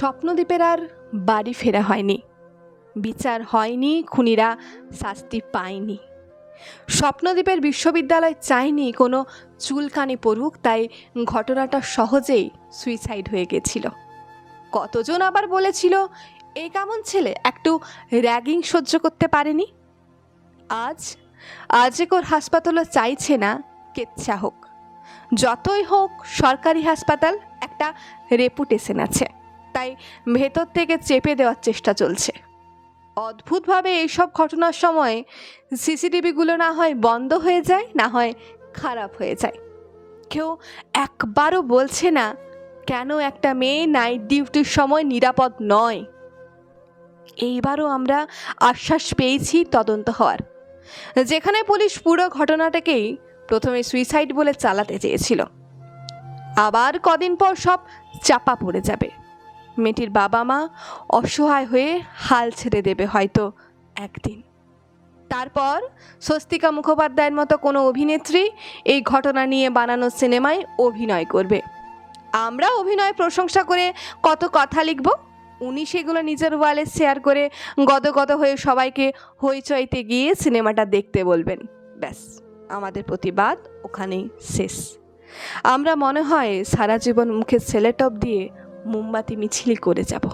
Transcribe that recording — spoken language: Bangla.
স্বপ্নদ্বীপের আর বাড়ি ফেরা হয়নি, বিচার হয়নি, খুনিরা শাস্তি পায়নি। স্বপ্নদ্বীপের বিশ্ববিদ্যালয় চায়নি কোনো চুলকানি পড়ুক, তাই ঘটনাটা সহজেই সুইসাইড হয়ে গেছিল। কতজন আবার বলেছিল এ কেমন ছেলে, একটু র্যাগিং সহ্য করতে পারেনি। আজ আরজিকর হাসপাতালও চাইছে না কেচ্ছা হোক। যতই হোক সরকারি হাসপাতাল, একটা রেপুটেশন আছে, তাই ভেতর থেকে চেপে দেওয়ার চেষ্টা চলছে। অদ্ভুতভাবে এইসব ঘটনার সময় সিসিটিভিগুলো না হয় বন্ধ হয়ে যায়, না হয় খারাপ হয়ে যায়। কেউ একবারও বলছে না কেন একটা মেয়ে নাইট ডিউটির সময় নিরাপদ নয়। এইবারও আমরা আশ্বাস পেয়েছি তদন্ত হওয়ার, যেখানে পুলিশ পুরো ঘটনাটাকেই প্রথমে সুইসাইড বলে চালাতে চেয়েছিল। আবার কদিন পর সব চাপা পড়ে যাবে। মেয়েটির বাবা মা অসহায় হয়ে হাল ছেড়ে দেবে হয়তো একদিন। তারপর স্বস্তিকা মুখোপাধ্যায়ের মতো কোনো অভিনেত্রী এই ঘটনা নিয়ে বানানো সিনেমায় অভিনয় করবে। আমরা অভিনয় প্রশংসা করে কত কথা লিখব, উনি সেগুলো নিজের ওয়ালে শেয়ার করে গদগদ হয়ে সবাইকে হইচইতে গিয়ে সিনেমাটা দেখতে বলবেন। ব্যাস, আমাদের প্রতিবাদ ওখানেই শেষ। আমরা মনে হয় সারা জীবন মুখে সেলেটপ দিয়ে মোমবাতি মিছিলই করে যাব।